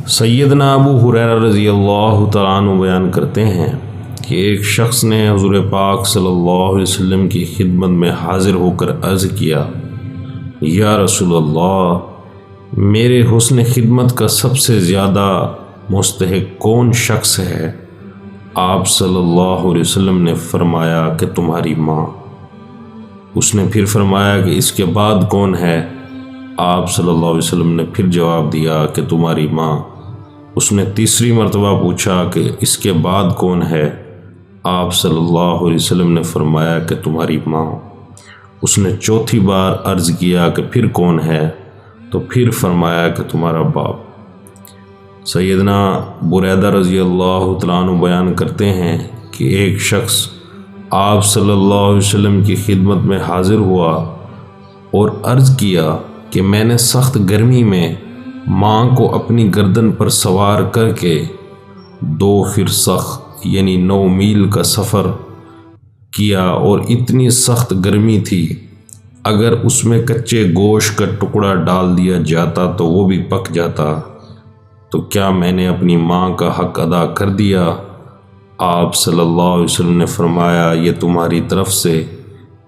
سیدنا ابو ہریرہ رضی اللہ تعالیٰ عنہ بیان کرتے ہیں کہ ایک شخص نے حضور پاک صلی اللہ علیہ وسلم کی خدمت میں حاضر ہو کر عرض کیا، یا رسول اللہ، میرے حسن خدمت کا سب سے زیادہ مستحق کون شخص ہے؟ آپ صلی اللہ علیہ وسلم نے فرمایا کہ تمہاری ماں۔ اس نے پھر فرمایا کہ اس کے بعد کون ہے؟ آپ صلی اللہ علیہ وسلم نے پھر جواب دیا کہ تمہاری ماں۔ اس نے تیسری مرتبہ پوچھا کہ اس کے بعد کون ہے؟ آپ صلی اللہ علیہ وسلم نے فرمایا کہ تمہاری ماں۔ اس نے چوتھی بار عرض کیا کہ پھر کون ہے؟ تو پھر فرمایا کہ تمہارا باپ۔ سیدنا بریدہ رضی اللہ تعالیٰ عنہ بیان کرتے ہیں کہ ایک شخص آپ صلی اللہ علیہ وسلم کی خدمت میں حاضر ہوا اور عرض کیا کہ میں نے سخت گرمی میں ماں کو اپنی گردن پر سوار کر کے 2 فرسخ یعنی 9 میل کا سفر کیا، اور اتنی سخت گرمی تھی اگر اس میں کچے گوشت کا ٹکڑا ڈال دیا جاتا تو وہ بھی پک جاتا، تو کیا میں نے اپنی ماں کا حق ادا کر دیا؟ آپ صلی اللہ علیہ وسلم نے فرمایا، یہ تمہاری طرف سے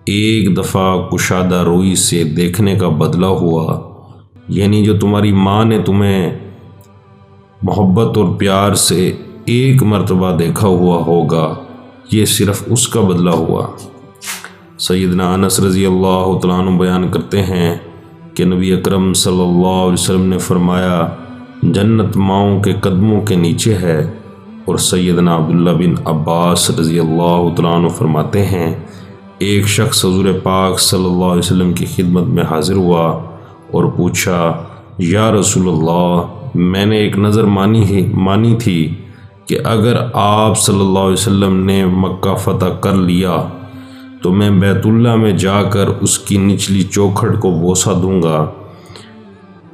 ایک دفعہ کشادہ روئی سے دیکھنے کا بدلہ ہوا، یعنی جو تمہاری ماں نے تمہیں محبت اور پیار سے ایک مرتبہ دیکھا ہوا ہوگا، یہ صرف اس کا بدلہ ہوا۔ سیدنا انس رضی اللہ تعالیٰ عنہ بیان کرتے ہیں کہ نبی اکرم صلی اللہ علیہ وسلم نے فرمایا، جنت ماؤں کے قدموں کے نیچے ہے۔ اور سیدنا عبداللہ بن عباس رضی اللہ تعالیٰ عنہ فرماتے ہیں، ایک شخص حضور پاک صلی اللہ علیہ وسلم کی خدمت میں حاضر ہوا اور پوچھا، یا رسول اللہ، میں نے ایک نظر مانی تھی کہ اگر آپ صلی اللہ علیہ وسلم نے مکہ فتح کر لیا تو میں بیت اللہ میں جا کر اس کی نچلی چوکھٹ کو بوسہ دوں گا۔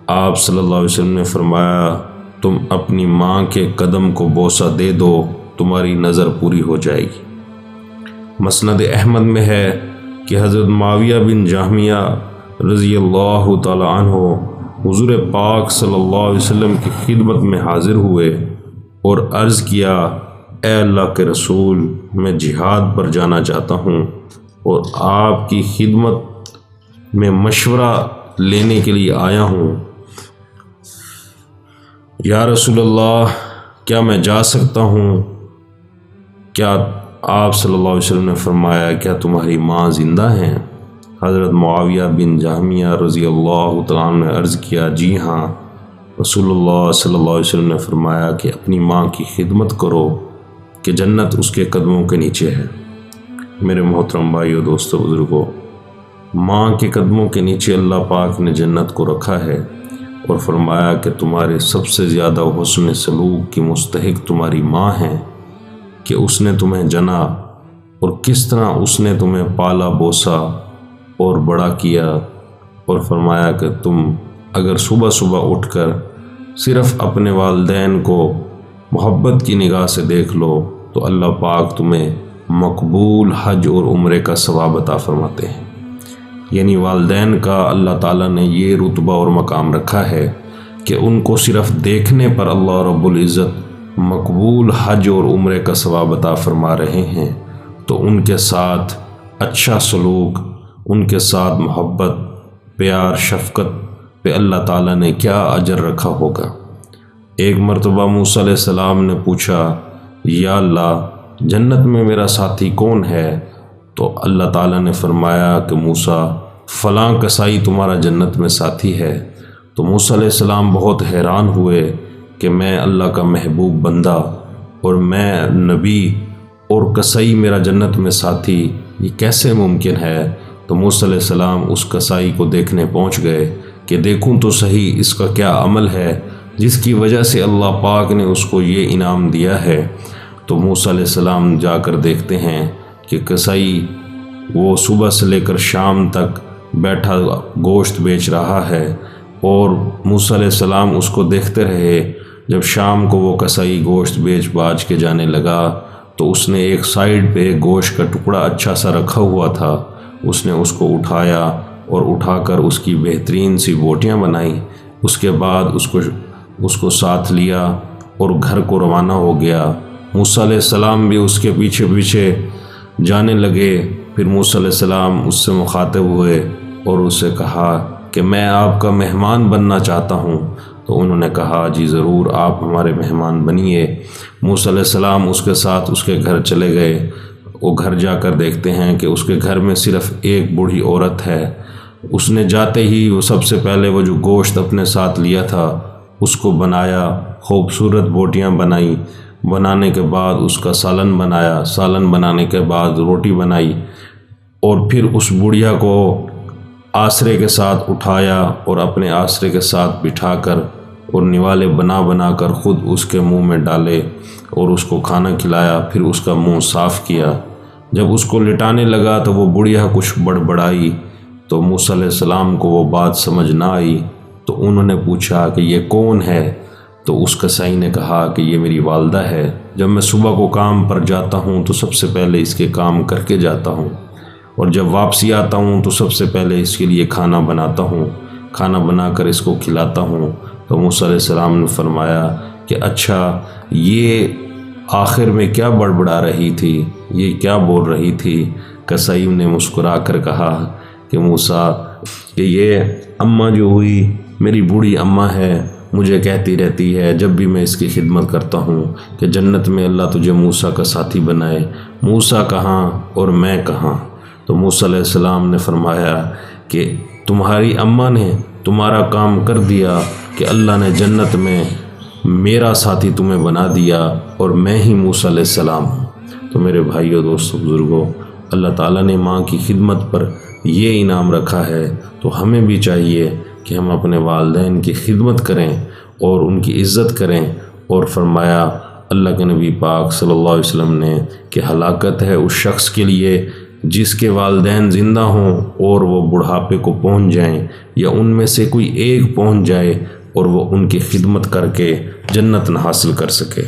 آپ صلی اللہ علیہ وسلم نے فرمایا، تم اپنی ماں کے قدم کو بوسہ دے دو، تمہاری نظر پوری ہو جائے گی۔ مسند احمد میں ہے کہ حضرت معاویہ بن جہمیہ رضی اللہ تعالی عنہ حضور پاک صلی اللہ علیہ وسلم کی خدمت میں حاضر ہوئے اور عرض کیا، اے اللہ کے رسول، میں جہاد پر جانا چاہتا ہوں اور آپ کی خدمت میں مشورہ لینے کے لیے آیا ہوں۔ یا رسول اللہ، کیا میں جا سکتا ہوں؟ کیا آپ صلی اللہ علیہ وسلم نے فرمایا، کیا تمہاری ماں زندہ ہیں؟ حضرت معاویہ بن جہمیہ رضی اللہ تعالیٰ عنہ نے عرض کیا، جی ہاں۔ رسول اللہ صلی اللہ علیہ وسلم نے فرمایا کہ اپنی ماں کی خدمت کرو کہ جنت اس کے قدموں کے نیچے ہے۔ میرے محترم بھائیو، دوستو، بزرگوں، ماں کے قدموں کے نیچے اللہ پاک نے جنت کو رکھا ہے اور فرمایا کہ تمہارے سب سے زیادہ حسن سلوک کی مستحق تمہاری ماں ہے کہ اس نے تمہیں جنا اور کس طرح اس نے تمہیں پالا بوسا اور بڑا کیا، اور فرمایا کہ تم اگر صبح صبح اٹھ کر صرف اپنے والدین کو محبت کی نگاہ سے دیکھ لو تو اللہ پاک تمہیں مقبول حج اور عمرے کا ثواب عطا فرماتے ہیں۔ یعنی والدین کا اللہ تعالیٰ نے یہ رتبہ اور مقام رکھا ہے کہ ان کو صرف دیکھنے پر اللہ رب العزت مقبول حج اور عمرے کا ثواب عطا فرما رہے ہیں، تو ان کے ساتھ اچھا سلوک، ان کے ساتھ محبت، پیار، شفقت پہ اللہ تعالیٰ نے کیا اجر رکھا ہوگا۔ ایک مرتبہ موسیٰ علیہ السلام نے پوچھا، یا اللہ، جنت میں میرا ساتھی کون ہے؟ تو اللہ تعالیٰ نے فرمایا کہ موسیٰ، فلاں کسائی تمہارا جنت میں ساتھی ہے۔ تو موسیٰ علیہ السلام بہت حیران ہوئے کہ میں اللہ کا محبوب بندہ اور میں نبی اور کسائی میرا جنت میں ساتھی، یہ کیسے ممکن ہے؟ تو موسیٰ علیہ السلام اس کسائی کو دیکھنے پہنچ گئے کہ دیکھوں تو صحیح اس کا کیا عمل ہے جس کی وجہ سے اللہ پاک نے اس کو یہ انعام دیا ہے۔ تو موسیٰ علیہ السلام جا کر دیکھتے ہیں کہ کسائی وہ صبح سے لے کر شام تک بیٹھا گوشت بیچ رہا ہے، اور موسیٰ علیہ السلام اس کو دیکھتے رہے۔ جب شام کو وہ کسائی گوشت بیچ باچ کے جانے لگا تو اس نے ایک سائیڈ پہ گوشت کا ٹکڑا اچھا سا رکھا ہوا تھا، اس نے اس کو اٹھایا اور اٹھا کر اس کی بہترین سی بوٹیاں بنائیں۔ اس کے بعد اس کو اس کو ساتھ لیا اور گھر کو روانہ ہو گیا۔ موسیٰ علیہ السلام بھی اس کے پیچھے پیچھے جانے لگے۔ پھر موسیٰ علیہ السلام اس سے مخاطب ہوئے اور اس سے کہا کہ میں آپ کا مہمان بننا چاہتا ہوں۔ تو انہوں نے کہا جی ضرور، آپ ہمارے مہمان بنیے۔ موسیٰ علیہ السلام اس کے ساتھ اس کے گھر چلے گئے۔ وہ گھر جا کر دیکھتے ہیں کہ اس کے گھر میں صرف ایک بوڑھی عورت ہے۔ اس نے جاتے ہی وہ سب سے پہلے وہ جو گوشت اپنے ساتھ لیا تھا اس کو بنایا، خوبصورت بوٹیاں بنائی، بنانے کے بعد اس کا سالن بنایا، سالن بنانے کے بعد روٹی بنائی، اور پھر اس بڑھیا کو آسرے کے ساتھ اٹھایا اور اپنے آسرے کے ساتھ بٹھا کر اور نوالے بنا بنا کر خود اس کے منہ میں ڈالے اور اس کو کھانا کھلایا۔ پھر اس کا منہ صاف کیا۔ جب اس کو لٹانے لگا تو وہ بڑھیا کچھ بڑبڑائی، تو موسیٰ علیہ السلام کو وہ بات سمجھ نہ آئی۔ تو انہوں نے پوچھا کہ یہ کون ہے؟ تو اس کسائی نے کہا کہ یہ میری والدہ ہے۔ جب میں صبح کو کام پر جاتا ہوں تو سب سے پہلے اس کے کام کر کے جاتا ہوں، اور جب واپسی آتا ہوں تو سب سے پہلے اس کے لیے کھانا بناتا ہوں، کھانا بنا کر اس کو کھلاتا ہوں۔ تو موسیٰ علیہ السلام نے فرمایا کہ اچھا، یہ آخر میں کیا بڑبڑا رہی تھی، یہ کیا بول رہی تھی؟ کسائی نے مسکرا کر کہا کہ موسیٰ، کہ یہ اماں جو ہوئی میری بوڑھی اماں ہے، مجھے کہتی رہتی ہے جب بھی میں اس کی خدمت کرتا ہوں کہ جنت میں اللہ تجھے موسیٰ کا ساتھی بنائے۔ موسیٰ کہاں اور میں کہاں؟ تو موسیٰ علیہ السلام نے فرمایا کہ تمہاری اماں نے تمہارا کام کر دیا کہ اللہ نے جنت میں میرا ساتھی تمہیں بنا دیا، اور میں ہی موسیٰ علیہ السلام ہوں۔ تو میرے بھائیو، دوستو، بزرگوں، اللہ تعالیٰ نے ماں کی خدمت پر یہ انعام رکھا ہے، تو ہمیں بھی چاہیے کہ ہم اپنے والدین کی خدمت کریں اور ان کی عزت کریں۔ اور فرمایا اللہ کے نبی پاک صلی اللہ علیہ وسلم نے کہ ہلاکت ہے اس شخص کے لیے جس کے والدین زندہ ہوں اور وہ بڑھاپے کو پہنچ جائیں، یا ان میں سے کوئی ایک پہنچ جائے اور وہ ان کی خدمت کر کے جنت نہ حاصل کر سکے۔